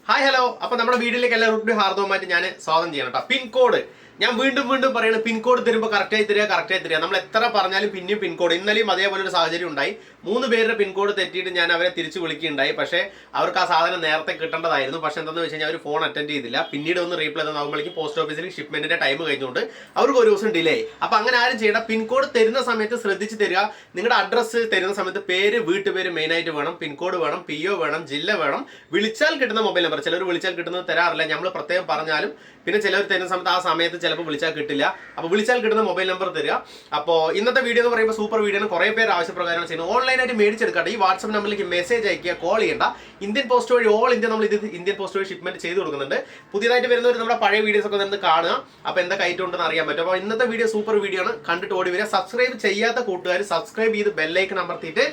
Hi hello. അപ്പോൾ നമ്മുടെ വീഡിയോയിലേക്ക് എല്ലാവർക്കും ഹാർദവമായിട്ട് ഞാൻ സ്വാഗതം ചെയ്യണം കേട്ടോ. പിൻകോഡ് ഞാൻ വീണ്ടും പറയുന്നത്, പിൻകോഡ് തരുമ്പോൾ കറക്റ്റായി തരിക. നമ്മൾ എത്ര പറഞ്ഞാലും പിന്നെയും പിൻകോഡ്. ഇന്നലെയും അതേപോലെ ഒരു സാഹചര്യം ഉണ്ടായി. 3 പേരുടെ പിൻകോഡ് തെറ്റിയിട്ട് ഞാൻ അവരെ തിരിച്ച് വിളിക്കുകയുണ്ടായി. പക്ഷേ അവർക്ക് ആ സാധനം നേരത്തെ കിട്ടേണ്ടതായിരുന്നു. പക്ഷേ എന്താണെന്ന് വെച്ച് കഴിഞ്ഞാൽ അവർ ഫോൺ അറ്റൻഡ് ചെയ്തില്ല. പിന്നീട് ഒന്ന് റീപ്ലൈ തന്നാകുമ്പോഴേക്കും പോസ്റ്റ് ഓഫീസിൽ ഷിപ്മെന്റിന്റെ ടൈം കഴിഞ്ഞുകൊണ്ട് അവർക്ക് ഒരു ദിവസം ഡിലേ ആയി. അപ്പോൾ അങ്ങനെ ആരും ചെയ്യേണ്ട. പിൻകോഡ് തരുന്ന സമയത്ത് ശ്രദ്ധിച്ച് തരിക. നിങ്ങളുടെ അഡ്രസ്സ് തരുന്ന സമയത്ത് പേര്, വീട്ടുപേര് മെയിനായിട്ട് വേണം, പിൻകോഡ് വേണം, PO വേണം, ജില്ല വേണം, വിളിച്ചാൽ കിട്ടുന്ന മൊബൈൽ നമ്പർ. ചിലർ വിളിച്ചാൽ കിട്ടുന്നത് തരാറില്ല, നമ്മൾ പ്രത്യേകം പറഞ്ഞാലും. പിന്നെ ചിലർ തരുന്ന സമയത്ത് ആ സമയത്ത് ചിലപ്പോൾ വിളിച്ചാൽ കിട്ടില്ല. അപ്പോൾ വിളിച്ചാൽ കിട്ടുന്ന മൊബൈൽ നമ്പർ തരിക. അപ്പോൾ ഇന്നത്തെ വീഡിയോ എന്ന് പറയുമ്പോൾ സൂപ്പർ വീഡിയോ ആണ്. കുറേ പേര് ആവശ്യപ്രകാരമാണ് ചെയ്യുന്നത്. ഓൺലൈനായിട്ട് മേടിച്ചെടുക്കട്ടെ. ഈ വാട്സ്ആപ്പ് നമ്പറിലേക്ക് മെസ്സേജ് അയക്കുക, കോൾ ചെയ്യേണ്ട. ഇന്ത്യൻ പോസ്റ്റ് വഴി ഓൾ ഇന്ത്യ നമ്മൾ ഇത് ഇന്ത്യൻ പോസ്റ്റ് വഴി ഷിപ്മെന്റ് ചെയ്ത് കൊടുക്കുന്നുണ്ട്. പുതിയതായിട്ട് വരുന്നവർ നമ്മുടെ പഴയ വീഡിയോസ് ഒക്കെ നിന്ന് കാണുക. അപ്പോൾ എന്തൊക്കെ ഐറ്റം ഉണ്ടെന്ന് അറിയാൻ പറ്റും. അപ്പോൾ ഇന്നത്തെ വീഡിയോ സൂപ്പർ വീഡിയോ ആണ്, കണ്ടിട്ട് ഓടി വരിക. സബ്സ്ക്രൈബ് ചെയ്യാത്ത കൂട്ടുകാർ സബ്സ്ക്രൈബ് ചെയ്ത് ബെല്ലൈക്കൺ അമർത്തിയിട്ട്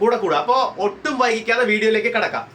കൂടെ. അപ്പോൾ ഒട്ടും വൈകിക്കാതെ വീഡിയോയിലേക്ക് കിടക്കാം.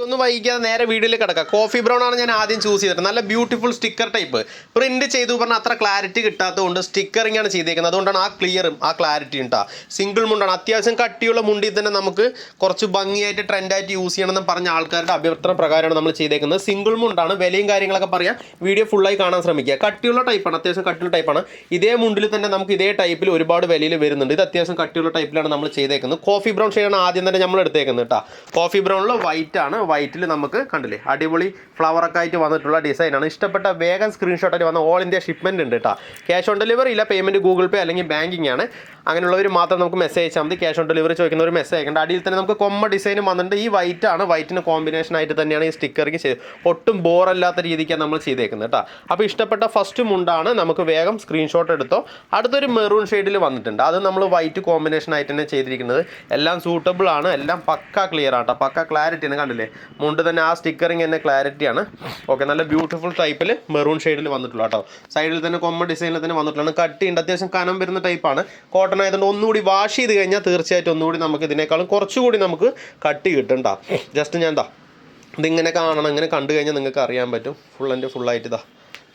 ഒന്നും വൈകിക്കാതെ നേരെ വീഡിയോയിലേക്ക് കിടക്കാം. കോഫി ബ്രൗൺ ആണ് ഞാൻ ആദ്യം ചൂസ് ചെയ്തിട്ട്. നല്ല ബ്യൂട്ടിഫുൾ സ്റ്റിക്കർ ടൈപ്പ് പ്രിന്റ് ചെയ്തു പറഞ്ഞാൽ അത്ര ക്ലാരിറ്റി കിട്ടാത്തതുകൊണ്ട് സ്റ്റിക്കറിംഗ് ആണ് ചെയ്തേക്കുന്നത്. അതുകൊണ്ടാണ് ആ ക്ലിയറും ആ ക്ലാരിറ്റി ഉണ്ടാ. സിംഗിൾ മുണ്ടാണ്, അത്യാവശ്യം കട്ടിയുള്ള മുണ്ടിൽ തന്നെ നമുക്ക് കുറച്ച് ഭംഗിയായിട്ട് ട്രെൻഡായിട്ട് യൂസ് ചെയ്യണമെന്ന് പറഞ്ഞ ആൾക്കാരുടെ അഭ്യർത്ഥന പ്രകാരമാണ് നമ്മൾ ചെയ്തേക്കുന്നത്. സിംഗിൾ മുണ്ടാണ്. വിലയും കാര്യങ്ങളൊക്കെ പറയാം. വീഡിയോ ഫുള്ളായി കാണാൻ ശ്രമിക്കുക. കട്ടിയുള്ള ടൈപ്പാണ്, അത്യാവശ്യം കട്ടിയുള്ള ടൈപ്പാണ്. ഇതേ മുണ്ടിൽ തന്നെ നമുക്ക് ഇതേ ടൈപ്പിൽ ഒരുപാട് വിലയിൽ വരുന്നുണ്ട്. ഇത് അത്യാവശ്യം കട്ടിയുള്ള ടൈപ്പിലാണ് നമ്മൾ ചെയ്തേക്കുന്നത്. കോഫി ബ്രൗൺ ഷെയ്ഡാണ് ആദ്യം തന്നെ നമ്മൾ എടുത്തേക്കുന്നത് കേട്ടോ. കോഫി ബ്രൗണിൽ വൈറ്റ് ആണ്. വൈറ്റിൽ നമുക്ക് കണ്ടില്ലേ അടിപൊളി ഫ്ലവറൊക്കെ ആയിട്ട് വന്നിട്ടുള്ള ഡിസൈനാണ്. ഇഷ്ടപ്പെട്ട വേഗം സ്ക്രീൻഷോട്ടായിട്ട് വന്ന ഓൾ ഇന്ത്യ ഷിപ്മെന്റ് ഉണ്ട് കേട്ടോ. ക്യാഷ് ഓൺ ഡെലിവറി ഇല്ല, പേയ്മെന്റ് ഗൂഗിൾ പേ അല്ലെങ്കിൽ ബാങ്കിങ് ആണ്. അങ്ങനെയുള്ളവർ മാത്രം നമുക്ക് മെസ്സേജ് അയച്ചാൽ മതി. ക്യാഷ് ഓൺ ഡെലിവറി ചോദിക്കുന്ന ഒരു മെസ്സേജ് അയക്കേണ്ട. അടിയിൽ തന്നെ നമുക്ക് കൊമ്മ ഡിസൈനും വന്നിട്ടുണ്ട്. ഈ വൈറ്റ് ആണ്. വൈറ്റിന് കോമ്പിനേഷൻ ആയിട്ട് തന്നെയാണ് ഈ സ്റ്റിക്കറിങ് ചെയ്ത്. ഒട്ടും ബോറല്ലാത്ത രീതിക്കാണ് നമ്മൾ ചെയ്തേക്കുന്നത് കേട്ടോ. അപ്പോൾ ഇഷ്ടപ്പെട്ട ഫസ്റ്റ് മുണ്ടാണ്. നമുക്ക് വേഗം സ്ക്രീൻഷോട്ട് എടുത്തോ. അടുത്തൊരു മെറൂൺ ഷെയ്ഡിൽ വന്നിട്ടുണ്ട്. അത് നമ്മൾ വൈറ്റ് കോമ്പിനേഷൻ ആയിട്ട് തന്നെ ചെയ്തിരിക്കുന്നത്. എല്ലാം സൂട്ടബിൾ ആണ്, എല്ലാം പക്ക ക്ലിയർ ആണ് കേട്ടോ. പക്ക ക്ലാരിറ്റി ആണ്. കണ്ടില്ലേ മുണ്ട് തന്നെ ആ സ്റ്റിക്കറിങ് തന്നെ ക്ലാരിറ്റിയാണ്. ഓക്കെ, നല്ല ബ്യൂട്ടിഫുൾ ടൈപ്പിൽ മെറൂൺ ഷെയ്ഡിൽ വന്നിട്ടുള്ള കേട്ടോ. സൈഡിൽ തന്നെ കൊമ്മ ഡിസൈനിൽ തന്നെ വന്നിട്ടുള്ളതാണ്. കട്ടിയുണ്ട്, അത്യാവശ്യം കനം വരുന്ന ടൈപ്പാണ്. കോട്ടൺ ആയതുകൊണ്ട് ഒന്നുകൂടി വാഷ് ചെയ്ത് കഴിഞ്ഞാൽ തീർച്ചയായിട്ടും ഒന്നുകൂടി നമുക്ക് ഇതിനേക്കാളും കുറച്ചുകൂടി നമുക്ക് കട്ടി കിട്ടും കേട്ടോ. ജസ്റ്റ് ഞാൻ ഇതിങ്ങനെ കാണണം. ഇങ്ങനെ കണ്ടു കഴിഞ്ഞാൽ നിങ്ങൾക്ക് അറിയാൻ പറ്റും. ഫുള്ളായിട്ട്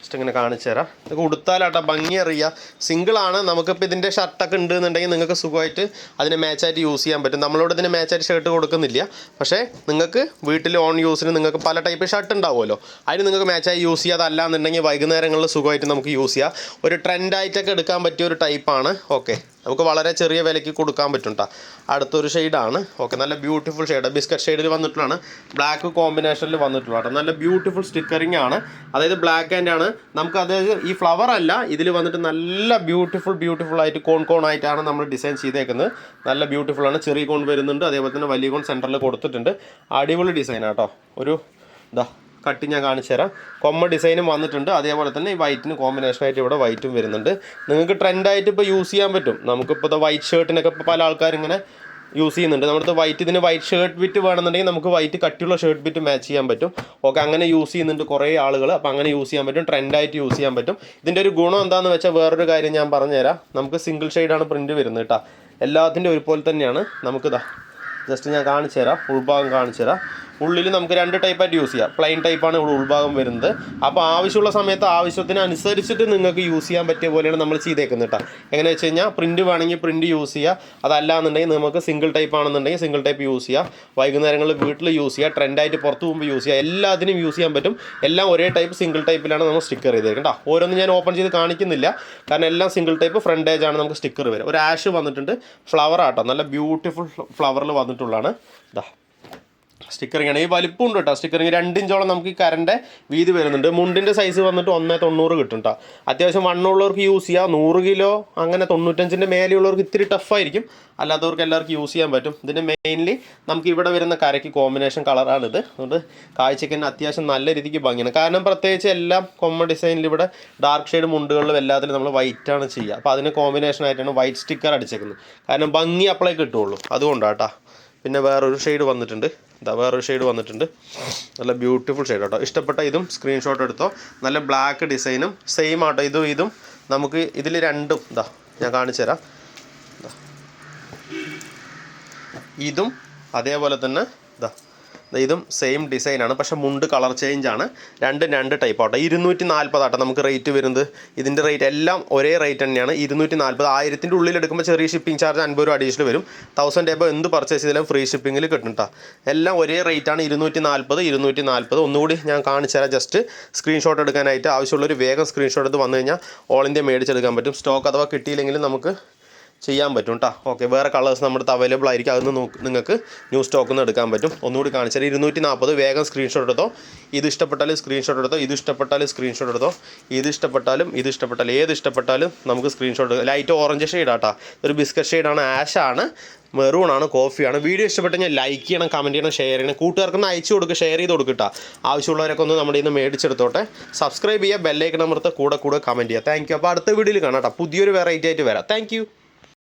ജസ്റ്റ് ഇങ്ങനെ കാണിച്ചു തരാം. നിങ്ങൾക്ക് ഉടുത്താലാട്ടോ ഭംഗി അറിയുക. സിംഗിളാണ്. നമുക്കിപ്പോൾ ഇതിൻ്റെ ഷർട്ടൊക്കെ ഉണ്ടെന്നുണ്ടെങ്കിൽ നിങ്ങൾക്ക് സുഖമായിട്ട് അതിനെ മാച്ചായിട്ട് യൂസ് ചെയ്യാൻ പറ്റും. നമ്മളോട് ഇതിന് മാച്ചായിട്ട് ഷർട്ട് കൊടുക്കുന്നില്ല. പക്ഷേ നിങ്ങൾക്ക് വീട്ടിൽ ഓൺ യൂസിന് നിങ്ങൾക്ക് പല ടൈപ്പ് ഷർട്ട് ഉണ്ടാവുമല്ലോ, അതിന് നിങ്ങൾക്ക് മാച്ചായി യൂസ് ചെയ്യുക. അതല്ലാന്നുണ്ടെങ്കിൽ വൈകുന്നേരങ്ങളിൽ സുഖമായിട്ട് നമുക്ക് യൂസ് ചെയ്യാം. ഒരു ട്രെൻഡായിട്ടൊക്കെ എടുക്കാൻ പറ്റിയ ഒരു ടൈപ്പാണ്. ഓക്കെ, നമുക്ക് വളരെ ചെറിയ വിലയ്ക്ക് കൊടുക്കാൻ പറ്റും കേട്ടോ. അടുത്തൊരു ഷെയ്ഡാണ്. ഓക്കെ, നല്ല ബ്യൂട്ടിഫുൾ ഷെയ്ഡ് ബിസ്ക്കറ്റ് ഷെയ്ഡിൽ വന്നിട്ടുള്ളതാണ്. ബ്ലാക്ക് കോമ്പിനേഷനിൽ വന്നിട്ടുള്ള കേട്ടോ. നല്ല ബ്യൂട്ടിഫുൾ സ്റ്റിക്കറിംഗ് ആണ്. അതായത് ബ്ലാക്ക് ആൻഡ് ആണ്. നമുക്ക് അതായത് ഈ ഫ്ലവർ അല്ല, ഇതിൽ വന്നിട്ട് നല്ല ബ്യൂട്ടിഫുൾ ആയിട്ട് കോൺ ആയിട്ടാണ് നമ്മൾ ഡിസൈൻ ചെയ്തേക്കുന്നത്. നല്ല ബ്യൂട്ടിഫുൾ ആണ്. ചെറിയ കോൺ വരുന്നുണ്ട്, അതേപോലെ തന്നെ വലിയ കോൺ സെൻറ്ററിൽ കൊടുത്തിട്ടുണ്ട്. അടിപൊളി ഡിസൈനാണ് കേട്ടോ. ഒരു കട്ടി ഞാൻ കാണിച്ചു തരാം. കൊമ്മ ഡിസൈനും വന്നിട്ടുണ്ട്. അതേപോലെ തന്നെ ഈ വൈറ്റിന് കോമ്പിനേഷനായിട്ട് ഇവിടെ വൈറ്റും വരുന്നുണ്ട്. നിങ്ങൾക്ക് ട്രെൻഡായിട്ട് ഇപ്പോൾ യൂസ് ചെയ്യാൻ പറ്റും. നമുക്കിപ്പോൾ വൈറ്റ് ഷർട്ടിനൊക്കെ ഇപ്പോൾ പല ആൾക്കാരും ഇങ്ങനെ യൂസ് ചെയ്യുന്നുണ്ട്. നമ്മുടെ വൈറ്റ് ഇതിന് വൈറ്റ് ഷർട്ട് ബിറ്റ് വേണമെന്നുണ്ടെങ്കിൽ നമുക്ക് വൈറ്റ് കട്ടിയുള്ള ഷർട്ട് ബിറ്റ് മാച്ച് ചെയ്യാൻ പറ്റും. ഓക്കെ, അങ്ങനെ യൂസ് ചെയ്യുന്നുണ്ട് കുറേ ആളുകൾ. അപ്പോൾ അങ്ങനെ യൂസ് ചെയ്യാൻ പറ്റും, ട്രെൻഡായിട്ട് യൂസ് ചെയ്യാൻ പറ്റും. ഇതിൻ്റെ ഒരു ഗുണം എന്താണെന്ന് വെച്ചാൽ വേറൊരു കാര്യം ഞാൻ പറഞ്ഞുതരാം. നമുക്ക് സിംഗിൾ ഷെയ്ഡാണ് പ്രിൻറ്റ് വരുന്നത് കേട്ടോ. എല്ലാത്തിൻ്റെ ഒരുപോലെ തന്നെയാണ്. നമുക്ക് ജസ്റ്റ് ഞാൻ കാണിച്ചു തരാം. ഉൾഭാഗം കാണിച്ചു തരാം. ഉള്ളിൽ നമുക്ക് 2 ടൈപ്പായിട്ട് യൂസ് ചെയ്യാം. പ്ലെയിൻ ടൈപ്പാണ് ഇവിടെ ഉൾഭാഗം വരുന്നത്. അപ്പോൾ ആവശ്യമുള്ള സമയത്ത് ആവശ്യത്തിനനുസരിച്ചിട്ട് നിങ്ങൾക്ക് യൂസ് ചെയ്യാൻ പറ്റിയ പോലെയാണ് നമ്മൾ ചെയ്തേക്കുന്നത് കേട്ടോ. എങ്ങനെ വെച്ച് കഴിഞ്ഞാൽ പ്രിൻറ്റ് വേണമെങ്കിൽ പ്രിൻറ്റ് യൂസ് ചെയ്യുക. അതല്ലാന്നുണ്ടെങ്കിൽ നമുക്ക് സിംഗിൾ ടൈപ്പ് ആണെന്നുണ്ടെങ്കിൽ സിംഗിൾ ടൈപ്പ് യൂസ് ചെയ്യുക. വൈകുന്നേരങ്ങളിൽ വീട്ടിൽ യൂസ് ചെയ്യുക. ട്രെൻഡായിട്ട് പുറത്ത് പോകുമ്പോൾ യൂസ് ചെയ്യുക. എല്ലാത്തിനും യൂസ് ചെയ്യാൻ പറ്റും. എല്ലാം ഒരേ ടൈപ്പ് സിംഗിൾ ടൈപ്പിലാണ് നമ്മൾ സ്റ്റിക്കർ ചെയ്തേക്കുന്നത് കേട്ടോ. ഓരോന്നും ഞാൻ ഓപ്പൺ ചെയ്ത് കാണിക്കുന്നില്ല, കാരണം എല്ലാം സിംഗിൾ ടൈപ്പ് ഫ്രണ്ട് ഏജ് ആണ് നമുക്ക് സ്റ്റിക്കർ വരും. ഒരു ആഷ് വന്നിട്ടുണ്ട്. ഫ്ലവർ ആട്ടോ, നല്ല ബ്യൂട്ടിഫുൾ ഫ്ലവറിൽ വന്നിട്ടുള്ളതാണ്. സ്റ്റിക്കറിംഗ് ആണ്. ഈ വലിപ്പം ഉണ്ട് കേട്ടോ. സ്റ്റിക്കറിങ് 2 ഇഞ്ചോളം നമുക്ക് ഈ കരൻ്റെ വീതി വരുന്നുണ്ട്. മുണ്ടിൻ്റെ സൈസ് വന്നിട്ട് 1.90 കിട്ടും കേട്ടോ. അത്യാവശ്യം വണ്ണമുള്ളവർക്ക് യൂസ് ചെയ്യാം. 100 കിലോ അങ്ങനെ 95ൻ്റെ മേലെയുള്ളവർക്ക് ഇത്തിരി ടഫായിരിക്കും. അല്ലാത്തവർക്ക് എല്ലാവർക്കും യൂസ് ചെയ്യാൻ പറ്റും. ഇതിൻ്റെ മെയിൻലി നമുക്ക് ഇവിടെ വരുന്ന കരയ്ക്ക് കോമ്പിനേഷൻ കളറാണിത്. അതുകൊണ്ട് കാഴ്ചയ്ക്ക് തന്നെ അത്യാവശ്യം നല്ല രീതിക്ക് ഭംഗിയാണ്. കാരണം പ്രത്യേകിച്ച് എല്ലാം കൊമ്മ ഡിസൈനിൽ ഇവിടെ ഡാർക്ക് ഷെയ്ഡ് മുണ്ടുകളിലും എല്ലാത്തിലും നമ്മൾ വൈറ്റാണ് ചെയ്യുക. അപ്പോൾ അതിന് കോമ്പിനേഷനായിട്ടാണ് വൈറ്റ് സ്റ്റിക്കർ അടിച്ചേക്കുന്നത്. കാരണം ഭംഗി അപ്ലൈ കിട്ടുള്ളൂ, അതുകൊണ്ടാണ് കേട്ടോ. പിന്നെ വേറൊരു ഷെയ്ഡ് വന്നിട്ടുണ്ട്. നല്ല ബ്യൂട്ടിഫുൾ ഷെയ്ഡ് കേട്ടോ. ഇഷ്ടപ്പെട്ട ഇതും സ്ക്രീൻഷോട്ട് എടുത്തോ. നല്ല ബ്ലാക്ക് ഡിസൈനും സെയിം ആട്ടോ. ഇതും നമുക്ക് ഇതിൽ രണ്ടും ഞാൻ കാണിച്ചു തരാം. ഇതും അതേപോലെ തന്നെ ഇതും സെയിം ഡിസൈനാണ്, പക്ഷേ മുണ്ട് കളർ ചേഞ്ച് ആണ്. രണ്ട് ടൈപ്പ് ആട്ടോ. 240 ആട്ടോ നമുക്ക് റേറ്റ് വരുന്നത്. ഇതിൻ്റെ റേറ്റ് എല്ലാം ഒരേ റേറ്റ് തന്നെയാണ്. 240. 1000-ൻ്റെ ഉള്ളിൽ എടുക്കുമ്പോൾ ചെറിയ ഷിപ്പിംഗ് ചാർജ് 50 രൂപ അഡീഷണൽ വരും. 1000 എബോ എന്ത് പർച്ചേസ് ചെയ്താലും ഫ്രീ ഷിപ്പിങ്ങിൽ കിട്ടും കേട്ടോ. എല്ലാം ഒരേ റേറ്റാണ്. 240. ഒന്നുകൂടി ഞാൻ കാണിച്ചു തരാം. ജസ്റ്റ് സ്ക്രീൻഷോട്ട് എടുക്കാനായിട്ട് ആവശ്യമുള്ളൊരു വേഗം സ്ക്രീൻഷോട്ട് എടുത്ത് വന്നു കഴിഞ്ഞാൽ ഓൾ ഇന്ത്യ മേടിച്ചെടുക്കാൻ പറ്റും. സ്റ്റോക്ക് അഥവാ കിട്ടിയില്ലെങ്കിലും നമുക്ക് ചെയ്യാൻ പറ്റും കേട്ടോ. ഓക്കെ, വേറെ കളേഴ്സ് നമ്മുടെ അടുത്ത് അവൈലബിൾ ആയിരിക്കും. അതൊന്ന് നിങ്ങൾക്ക് ന്യൂ സ്റ്റോക്കിൽ നിന്ന് എടുക്കാൻ പറ്റും. ഒന്നുകൂടി കാണിച്ചാൽ 240. വേഗം സ്ക്രീൻഷോട്ട് എടുത്തോ. ഇത് ഇഷ്ടപ്പെട്ടാലും സ്ക്രീൻഷോട്ട് എടുത്തോ. ഇത് ഇഷ്ടപ്പെട്ടാലും സ്ക്രീൻഷോട്ട് എടുത്തോ. ഇത് ഇഷ്ടപ്പെട്ടാലും ഏത് ഇഷ്ടപ്പെട്ടാലും നമുക്ക് സ്ക്രീൻഷോട്ട് എടുക്കാം. ലൈറ്റ് ഓറഞ്ച് ഷെയ്ഡാട്ടോ. ഒരു ബിസ്ക്കറ്റ് ഷെയ്ഡാണ്, ആഷാണ്, മെറൂണാണ്, കോഫിയാണ്. വീഡിയോ ഇഷ്ടപ്പെട്ടെങ്കിൽ ലൈക്ക് ചെയ്യണം, കമൻറ്റ് ചെയ്യണം, ഷെയർ ചെയ്യണം. കൂട്ടുകാർക്കൊന്ന് അയച്ചു കൊടുക്കുക, ഷെയർ ചെയ്ത് കൊടുക്കട്ടോ. ആവശ്യമുള്ളവരൊക്കെ ഒന്ന് നമ്മുടെ ഇന്ന് മേടിച്ചെടുത്തോട്ടെ. സബ്സ്ക്രൈബ് ചെയ്യുക, ബെല്ലൈക്കൺ അമർത്ത്, കൂടെ കമൻറ്റ് ചെയ്യുക. Thank you. അപ്പോൾ അടുത്ത വീഡിയോയിൽ കാണാം കേട്ടോ. പുതിയൊരു വെറൈറ്റി ആയിട്ട് വരാം. Thank you.